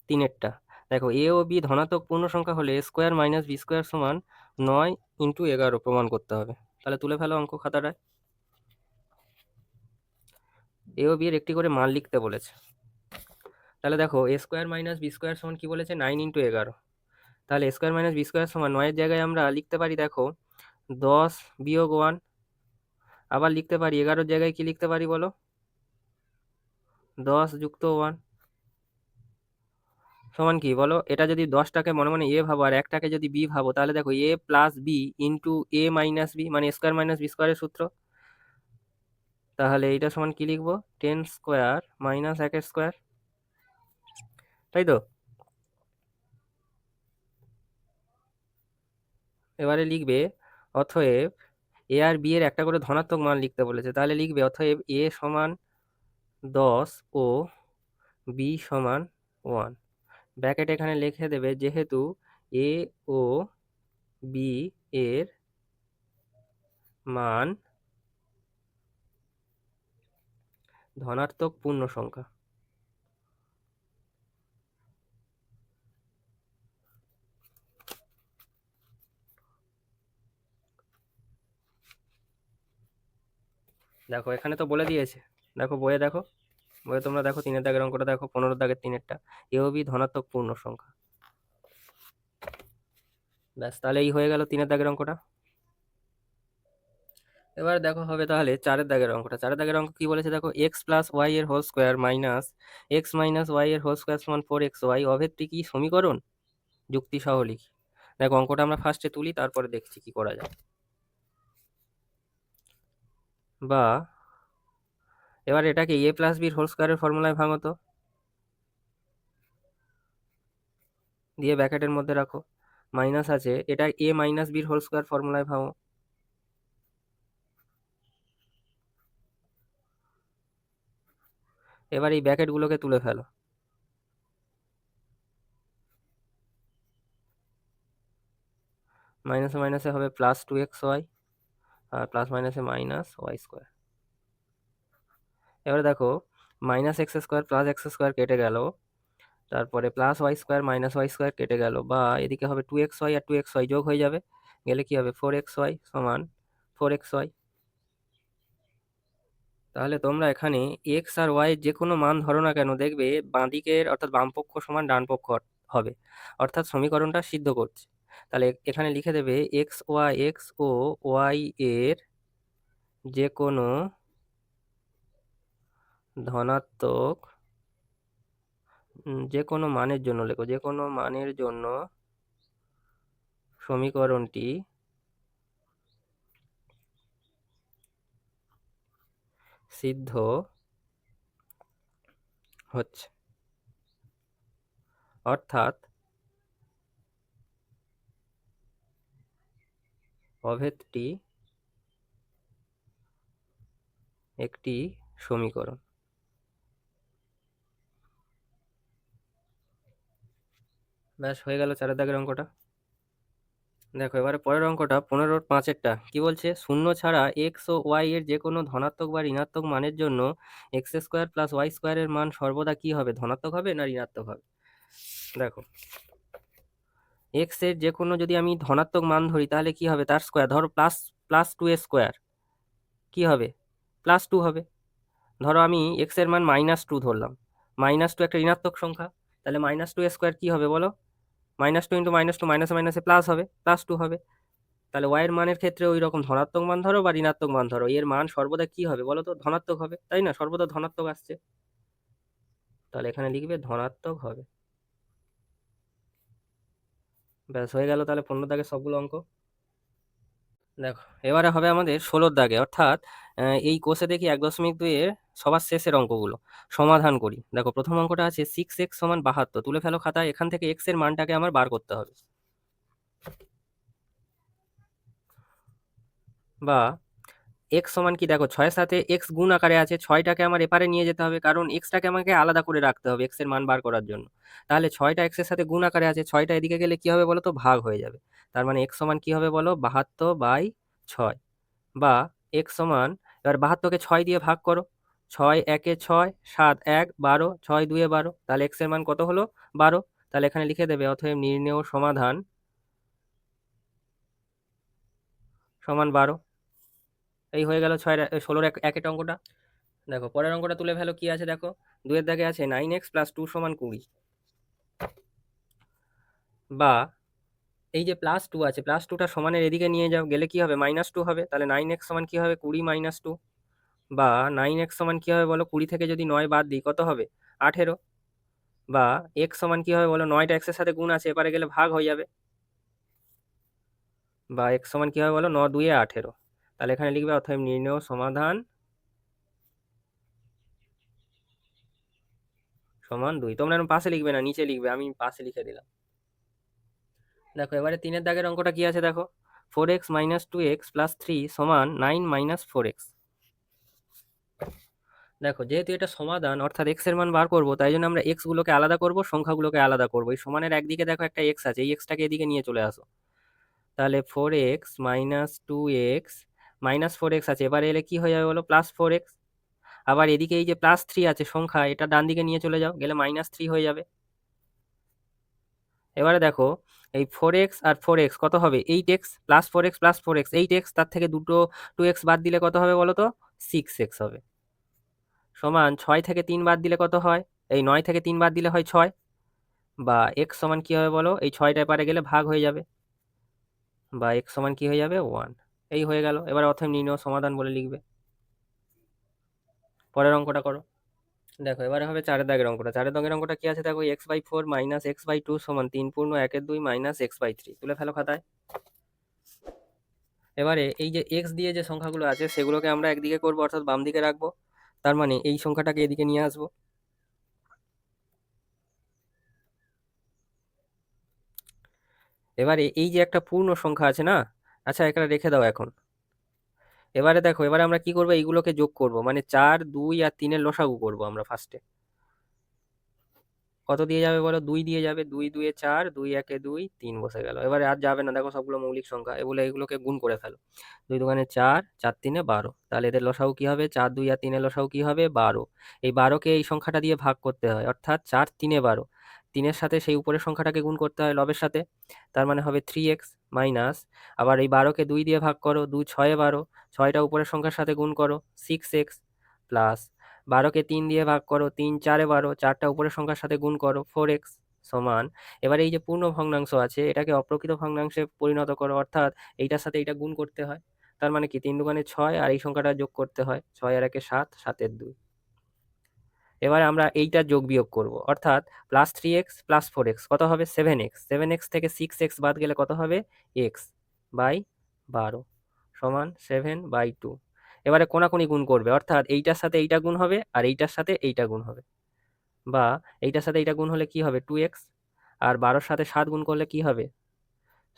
3-এরটা। দেখো এ ও বি ধনাত্মক পূর্ণ সংখ্যা হলে স্কোয়ার মাইনাস বি স্কোয়ার সমান 9 × 11 প্রমাণ করতে হবে। তাহলে তুলে ফেলো অঙ্ক খাতাটায়। এ ও বি এর একটি করে মান লিখতে বলেছে। তাহলে দেখো A square minus B square সমান কি বলেছে? 9 × 11। তাহলে স্কোয়ার মাইনাস বি স্কোয়ার সমান 9 এর জায়গায় আমরা লিখতে পারি, দেখো 10 - 1। আবার লিখতে পারি 11-র জায়গায় কি লিখতে পারি বলো? 10 + 1 সমান কি বলো? এটা যদি 10টাকে মনে মনে এ ভাবো আর 1টাকে যদি বি ভাবো, তাহলে দেখো এ প্লাস বি ইন্টু এ মাইনাস বি মানে স্কোয়ার মাইনাস বি স্কোয়ারের সূত্র। তাহলে এইটা সমান কি লিখবো? 10 স্কোয়ার মাইনাস 1 স্কোয়ার, তাই তো? এবারে লিখবে, অতএব এ আর বি এর একটা করে ধনাত্মক মান লিখতে বলেছে। তাহলে লিখবে, অতএব এ সমান 10 ও বি সমান 1। ব্র্যাকেট এখানে লিখে দেবে, যেহেতু এ ও বি এর মান ধনাত্মক পূর্ণ সংখ্যা। দেখো এখানে তো বলে দিয়েছে, দেখো বইয়ে দেখো, বইয়ে তোমরা দেখো 3-এর দাগের অঙ্কটা দেখো, 15 দাগের 3-এরটা। এ ও বি ধনাত্মক পূর্ণ সংখ্যা। ব্যাস তাহলে এই হয়ে গেল 3-এর দাগের অঙ্কটা। এবার দেখো হবে তাহলে 4-এর দাগের অঙ্কটা। 4-এর দাগের অঙ্ক কি বলেছে দেখো, এক্স প্লাস ওয়াই এর whole square minus x minus y এর হোল স্কোয়ার সমান 4xy অভেদটি কি সমীকরণ? যুক্তি সহ লিখি। দেখো অঙ্কটা আমরা ফার্স্টে তুলি, তারপরে দেখছি কি করা যায়। বা এবার এটাকে এ প্লাস বির হোল স্কোয়ারের ফর্মুলায় ভাঙো তো, দিয়ে ব্র্যাকেটের মধ্যে রাখো। মাইনাস আছে, এটা এ মাইনাস বির হোল স্কোয়ার ফর্মুলায় ভাঙো। এবার এই ব্র্যাকেটগুলোকে তুলে ফেলো। মাইনাসে মাইনাসে হবে প্লাস 2xy, আর প্লাস মাইনাসে মাইনাস ওয়াই স্কোয়ার। এবারে দেখো minus x square plus x square কেটে গেল, তারপরে plus y square minus y square কেটে গেল, বা এদিকে হবে 2xy আর 2xy যোগ হয়ে যাবে, গেলে কি হবে 4xy সমান 4xy। তাহলে তোমরা এখানে এক্স আর ওয়াই যে কোনো মান ধরো না কেন, দেখবে বাঁদিকের অর্থাৎ বাম পক্ষ সমান ডান পক্ষ হবে, অর্থাৎ সমীকরণটা সিদ্ধ করছে। তাহলে এখানে লিখে দেবে এক্স ও ওয়াই এর যে কোনো ধনাত্মক যে কোনো মানের জন্য, লেখো যে কোনো মানের জন্য সমীকরণটি সিদ্ধ হচ্ছে, অর্থাৎ অভেদটি একটি সমীকরণ। ব্যাস হয়ে গেল 4 দাগের অঙ্কটা। দেখো এবারে পরের অঙ্কটা 15-5-এরটা কি বলছে, শূন্য ছাড়া এক্স ও ওয়াই এর যে কোনো ধনাত্মক বা ঋণাত্মক মানের জন্য এক্স স্কোয়ার প্লাস ওয়াই স্কোয়ারের মান সর্বদা কি হবে, ধনাত্মক হবে না ঋণাত্মক হবে। দেখো এক্স এর যে কোনো যদি আমি ধনাত্মক মান ধরি তাহলে কি হবে, তার স্কোয়ার ধরো প্লাস প্লাস 2 এর স্কোয়ার কি হবে, প্লাস 2 হবে। ধরো আমি এক্স এর মান -2 ধরলাম, -2 একটা ঋণাত্মক সংখ্যা, তাহলে -2 এর স্কোয়ার কি হবে বলো, -2 ইন্টু -2 মাইনাসে মাইনাসে প্লাস হবে, +2 হবে। তাহলে ওয়াই এর মানের ক্ষেত্রে ওই রকম ধনাত্মক মান ধরো বা ঋণাত্মক মান ধরো, এর মান সর্বদা কি হবে বলো তো, ধনাত্মক হবে, তাই না, সর্বদা ধনাত্মক আসছে, তাহলে এখানে লিখবে ধনাত্মক হবে। ব্যাস হয়ে গেল তাহলে 15 দাগের সবগুলো অঙ্ক। দেখো এবারে হবে আমাদের 16 দাগে, অর্থাৎ এই কোষে দেখি 1.2 এর সবার শেষের অঙ্কগুলো সমাধান করি। দেখো প্রথম অঙ্কটা আছে 6x সমান 72, তুলে ফেলো খাতায়, এখান থেকে x এর মানটাকে আমার বার করতে হবে, বা এক্স সমান কি, দেখো 6-এর সাথে এক্স গুণ আকারে আছে, 6টাকে আমার এপারে নিয়ে যেতে হবে, কারণ এক্সটাকে আমাকে আলাদা করে রাখতে হবে এক্স এর মান বার করার জন্য। তাহলে 6টা এক্স এর সাথে গুণ আকারে আছে, 6টা এদিকে গেলে কি হবে বলো তো, ভাগ হয়ে যাবে। তার মানে এক্স সমান কি হবে বলো, 72/6, বা এক্স সমান, এবার 72কে 6 দিয়ে ভাগ করো, 6 × 1 = 6, 7 × 1 = 12, 6 × 2 = 12, তাহলে এক্স এর মান কত হলো, 12। তাহলে এখানে লিখে দেবে অতএব নির্ণেয় সমাধান সমান 12। এই হয়ে গেল 16-এর একের অঙ্কটা। দেখো পরের অঙ্কটা তুলে ফেলো, কি আছে দেখো, 2-এর দাগে আছে 9x + 2 = 20, বা এই যে +2 আছে, +2টা সমানের এদিকে নিয়ে যাও, গেলে কি হবে, -2 হবে, তাহলে 9x সমান কি হবে, 20 - 2, বা 9x সমান কি হবে বলো, 20 থেকে যদি 9 বাদ দিই কত হবে, 18, বা x সমান কি হবে বলো, 9টা x এর সাথে গুণ আছে, এপারে গেলে ভাগ হয়ে যাবে, বা x সমান কি হবে বলো, 9 × 2 = 18। তাহলে এখানে লিখবে অতএব নির্ণেয় সমাধান সমান 2। তোমরা এরকম পাশে লিখবে না, নিচে লিখবে, আমি পাশে লিখে দিলাম। দেখো এবারে 3-এর দাগের অঙ্কটা কি আছে দেখো, 4x - 2x + 3 = 9 - 4x। দেখো যেহেতু এটা সমাধান, অর্থাৎ x এর মান বার করব, তাই জন্য আমরা x গুলোকে আলাদা করব, সংখ্যাগুলোকে আলাদা করব। এই সমানের একদিকে দেখো একটা x আছে, এই xটাকে এদিকে নিয়ে চলে আসো, তাহলে 4x - 2x -4x আছে, এবারে এলে কি হয়ে যাবে বলো, +4x। আবার এদিকে এই যে +3 আছে সংখ্যা, এটা ডান দিকে নিয়ে চলে যাও, গেলে -3 হয়ে যাবে। এবারে দেখো এই 4x আর 4x কত হবে, 8x, +4x + 4x 8x, তার থেকে দুটো 2x বাদ দিলে কত হবে বলো তো, 6x হবে, সমান 6 থেকে 3 বাদ দিলে কত হয়, এই 9 থেকে 3 বাদ দিলে হয় 6, বা x সমান কি হবে বলো, এই 6টা এপারে গেলে ভাগ হয়ে যাবে, বা x সমান কি হয়ে যাবে 1। এই হয়ে গেল। এবার অতএব নির্ণেয় সমাধান বলে লিখবে। পরের অঙ্কটা করো। দেখো এবারে হবে 4-এর দাগের অঙ্কটা। 4-এর দাগের অঙ্কটা কি আছে দেখো, x/4 - x/2 = 3 পূর্ণ 1/2 - x/3, তুলে ফেলো খাতায়। এবারে এই যে x দিয়ে যে সংখ্যাগুলো আছে সেগুলোকে আমরা একদিকে করব, অর্থাৎ বাম দিকে রাখবো, তার মানে এই সংখ্যাটাকে এদিকে নিয়ে আসবো। এবারে এই যে একটা পূর্ণ সংখ্যা আছে না, আচ্ছা এটা রেখে দাও এখন। এবারে দেখো, এবারে আমরা কি করবো, এইগুলোকে যোগ করব, মানে 4, 2 আর 3-এর লসাগু করব আমরা ফার্স্টে। কত দিয়ে যাবে বলো? 2 দিয়ে যাবে। 2 2 এ 4, 2 1 এ 2, 3 বসে গেল। এবারে আর যাবে না, দেখো সবগুলো মৌলিক সংখ্যা। এগুলোকে গুণ করে ফেলো। 2 দুগুণে 4, 4 তিনে 12। তাহলে এদের লসাগু কি হবে? 4 2 আর 3 এর লসাগু কি হবে? 12। এই 12 কে এই সংখ্যাটা দিয়ে ভাগ করতে হয়, অর্থাৎ 4 3 এ 12। 3 এর সাথে সেই উপরের সংখ্যাটাকে গুণ করতে হয় লবের সাথে। তার মানে হবে 3x মাইনাস, আবার এই 12 কে 2 দিয়ে ভাগ করো, 2 6 এ 12, 6টা উপরের সংখ্যার সাথে গুণ করো 6x প্লাস 12 কে 3 দিয়ে ভাগ করো, 3 4 এ 12, 4টা উপরের সংখ্যার সাথে গুণ করো 4x সমান। এবারে এই যে পূর্ণ ভগ্নাংশ আছে এটাকে অপ্রকৃত ভগ্নাংশে পরিণত করো, অর্থাৎ এইটার সাথে এইটা গুণ করতে হয়। তার মানে কি 3 দুগুণে 6 আর এই সংখ্যাটা যোগ করতে হয়, 6 আর 1 এ 7, 7 এর 2। এবারে আমরা এইটা যোগ বিয়োগ করব, অর্থাৎ প্লাস 3x প্লাস 4x কত হবে? 7x। 7x থেকে 6x বাদ গেলে কত হবে? x বাই 12 সমান 7/2। এবারে কোনাকুনি গুণ করবে, অর্থাৎ এইটার সাথে এইটা গুণ হবে আর এইটার সাথে এইটা গুণ হবে, বা এইটার সাথে এইটা গুণ হলে কি হবে? 2x। আর 12-র সাথে 7 গুণ করলে কি হবে?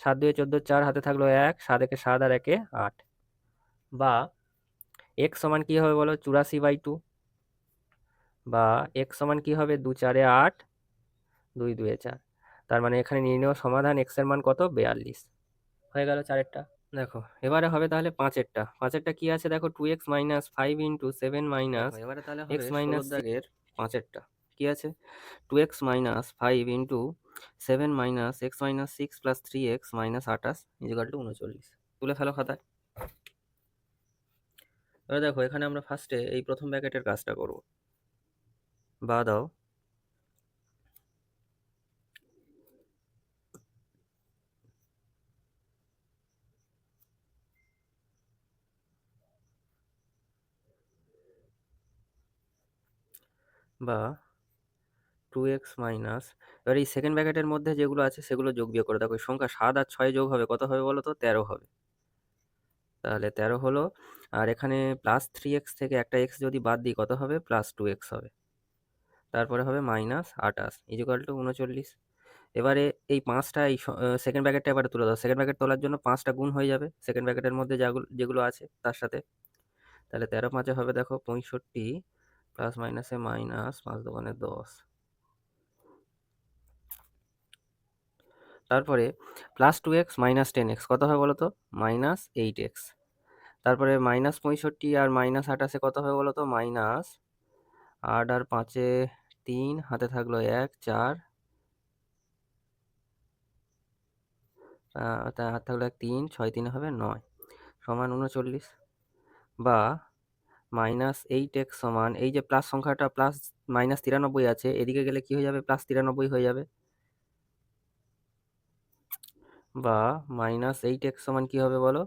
7 2 14, 4 হাতে থাকলো 1, 7 1 7 আর 1 8, বা x সমান কি হবে বলো? 84/2, বা x সমান কি হবে? 2 4 এ 8, 2 2 এ 4। তার মানে এখানে নির্ণেয় সমাধান x এর মান কত? 42। হয়ে গেল চারেরটা। দেখো এবারে হবে তাহলে পাঁচেরটা। পাঁচেরটা কি আছে দেখো? 2x মাইনাস 5 ইন্টু 7 মাইনাস এবারে তাহলে এক্স হবে মাইনাস 16 দাগের পাঁচেরটা কি আছে? 2x minus 5 into 7 minus x minus 6 plus 3x minus 28 equal to 39। তুলে ফেলো খাতায়। এবার দেখো এখানে আমরা ফার্স্টে এই প্রথম ব্র্যাকেটের কাজটা করব। বা দাও বা 2x মাইনাস, এবার এই সেকেন্ড ব্র্যাকেটের মধ্যে যেগুলো আছে সেগুলো যোগ বিয়োগ করে দেখো। এই সংখ্যা 7 আর 6 যোগ হবে কত হবে বলো তো? 13 হবে। তাহলে 13 হলো। আর এখানে প্লাস 3x থেকে একটা x যদি বাদ দিই কত হবে? প্লাস 2x হবে। তারপরে হবে মাইনাস 28 ইজিক্যাল টু 39। এবারে এই পাঁচটা এই সেকেন্ড ব্র্যাকেটটা এবারে তুলে দাও। সেকেন্ড ব্র্যাকেট তোলার জন্য পাঁচটা গুণ হয়ে যাবে সেকেন্ড ব্র্যাকেটের মধ্যে যেগুলো আছে তার সাথে। তাহলে 13 5 হবে দেখো 65, প্লাস মাইনাসে মাইনাস, 5 দোকানে 10। তারপরে প্লাস 2x মাইনাস 10x কত হবে বলো তো? Minus 8x। তারপরে মাইনাস 65 আর মাইনাস 28 কত হবে বলো তো? মাইনাস 8 আর 5-এ 3, হাতে থাকলো 1 4, হাতে থাকলো 1 3, 6 3 হবে 9 সমান 39। বা মাইনাস 8x সমান, এই যে প্লাস সংখ্যাটা প্লাস মাইনাস 93 আছে, এদিকে গেলে কি হয়ে যাবে? প্লাস 93 হয়ে যাবে। বা মাইনাস 8x সমান কি হবে বলো?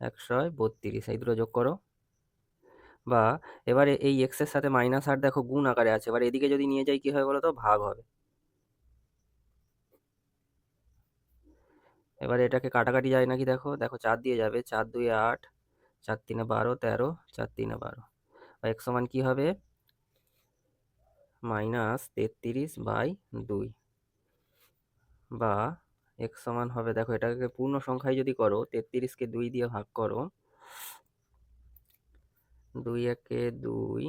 132। এই দুটো যোগ করো। বা এবারে এই x এর সাথে মাইনাস 8 দেখো গুণ আকারে আছে, এবার এদিকে যদি নিয়ে যাই কি হবে বলো তো? ভাগ হবে। এবারে এটাকে কাটাকাটি যায় নাকি দেখো? দেখো 4 দিয়ে যাবে, 4 2 এ 8, 4 3 এ 12, 13, 4 3 এ 12। বা x সমান কি হবে? মাইনাস 33/2। বা x সমান হবে, দেখো এটাকে পূর্ণ সংখ্যায় যদি করো, 33-কে 2 দিয়ে ভাগ করো, 2 1 এ 2,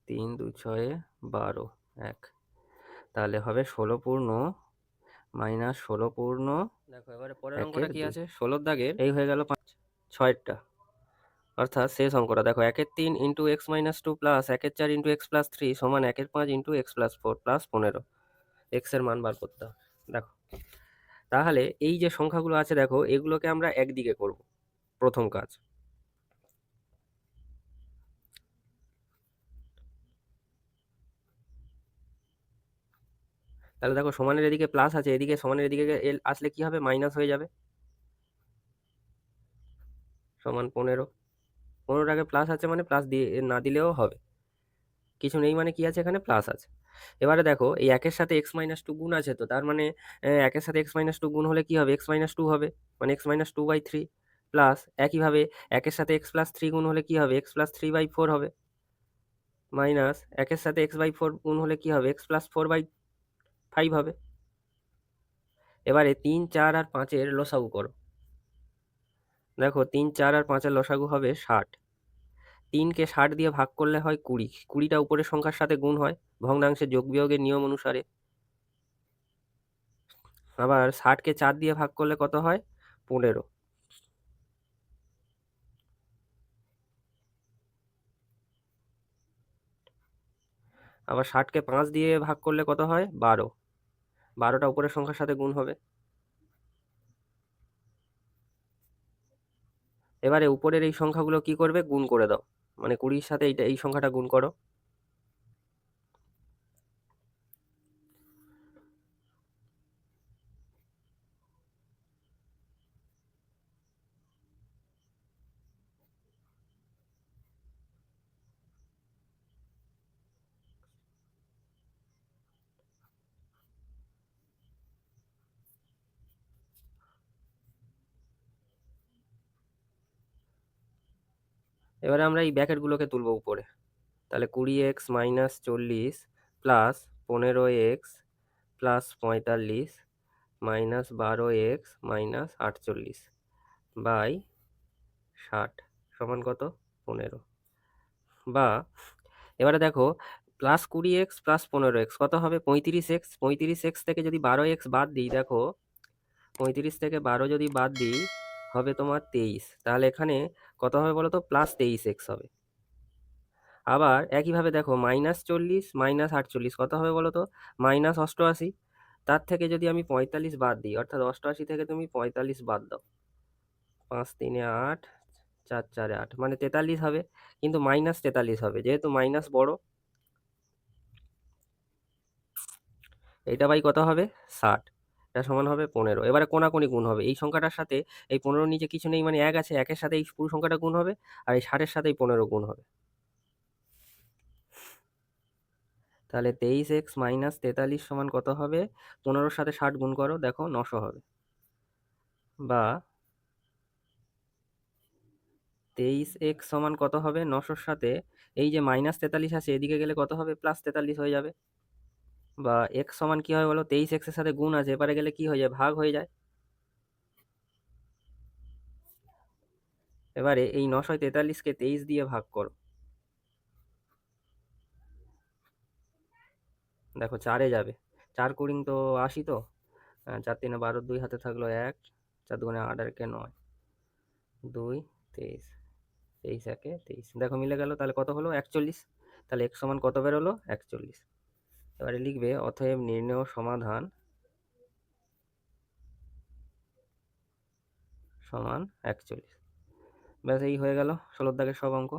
3 2 6 এ 12, 1। তাহলে হবে 16 পূর্ণ মাইনাস 16 পূর্ণ, দেখো এবারে পরের অঙ্কটা কি আছে? 16 দাগের এই হয়ে গেল 6এরটা, অর্থাৎ শেষ অঙ্কটা দেখো 1 এর 3 ইন্টু এক্স মাইনাস 2 প্লাস 1 এর 4 ইন্টু এক্স প্লাস 3 সমান 1 এর 5 into x plus 4 plus 15। X এর মান বার করতে হবে। দেখো তাহলে এই যে সংখ্যাগুলো আছে দেখো এগুলোকে আমরা একদিকে করব প্রথম কাজ। তাহলে দেখো সমানের এদিকে প্লাস আছে, এদিকে সমানের এদিকে আসলে কি হবে? মাইনাস হয়ে যাবে। সমান 15। 15টাকে প্লাস আছে মানে প্লাস দিয়ে না দিলেও হবে, কিছু নেই মানে কি আছে? এখানে প্লাস আছে। এবারে দেখো এই একের সাথে এক্স মাইনাস 2 গুণ আছে, তো তার মানে একের সাথে এক্স মাইনাস 2 গুণ হলে কি হবে? এক্স মাইনাস 2 হবে, মানে এক্স মাইনাস 2/3। প্লাস একইভাবে একের সাথে এক্স প্লাস 3 গুণ হলে কি হবে? এক্স প্লাস 3/4 হবে। মাইনাস একের সাথে x/4 গুণ হলে কি হবে? এক্স প্লাস 4/5 হবে। এবারে 3 4 আর 5-এর লসাগু করো। দেখো 3 4 আর 5-এর লসাগু হবে 60। 3-কে 60 দিয়ে ভাগ করলে হয় 20। 20টা উপরের সংখ্যার সাথে গুণ হয় ভগ্নাংশের যোগ বিয়োগের নিয়ম অনুসারে। আবার 60কে 4 দিয়ে ভাগ করলে কত হয়? 15। আবার 60কে 5 দিয়ে ভাগ করলে কত হয়? 12। 12টা উপরের সংখ্যার সাথে গুণ হবে। এবারে উপরের এই সংখ্যাগুলো কি করবে? গুণ করে দাও। মানে 20-র সাথে এই সংখ্যাটা গুণ করো। এবারে আমরা এই ব্র্যাকেটগুলোকে তুলবো উপরে। তাহলে 20x minus 40 plus 15x plus 45 minus 12x minus 48 by 60 সমান কত? 15। বা এবারে দেখো +20x প্লাস 15x কত হবে? 35x। 35x থেকে যদি 12x বাদ দিই, দেখো 35 থেকে 12 যদি বাদ দিই হবে তোমার 23। তাহলে এখানে কত হবে বলো তো? +23x হবে। আবার একইভাবে দেখো -40 -48 কত হবে বলো তো? -88। তার থেকে যদি আমি 45 বাদ দিই, অর্থাৎ 88 থেকে তুমি 45 বাদ দাও, 5 3 এ 8, 4 4 এ 8, মানে 43 হবে। কিন্তু -43 হবে, যেহেতু মাইনাস বড়। এইটা বাই কত হবে? 60। এটা সমান হবে 15। এবারে কোনাকুনি গুণ হবে। এই সংখ্যাটার সাথে এই 15 নিচে কিছু নেই, মানে 1 আছে, 1 এর সাথে এই পুরো সংখ্যাটা গুণ হবে, আর এই 60 এর সাথে এই 15 গুণ হবে। তাহলে 23x মাইনাস 43 সমান কত হবে? 15-র সাথে 60 গুণ করো, দেখো 900 হবে। বা 23x সমান কত হবে? 900-র সাথে এই যে -43 আছে, এদিকে গেলে কত হবে? +43 হয়ে যাবে। বা x সমান কি হয় বলো? 23x এর সাথে গুণ আছে, এবারে গেলে কি হয়ে যায়? ভাগ হয়ে যায়। এবারে এই 943কে 23 দিয়ে ভাগ করো। দেখো 4-এ যাবে। 4 কুড়িং তো 80 তো। 4 3 12, 2 হাতে থাকলো 1, 4 দুগুণে 8 আর একে 9, 2 23, 23 একে 23, দেখো মিলে গেল। তাহলে কত হলো? 41। তাহলে x সমান কত বেরোলো? 41। এবারে লিখবে অতএব নির্ণেয় সমাধান সমান 41। ব্যাস, এই হয়ে গেল 16 দাগের সব অঙ্ক।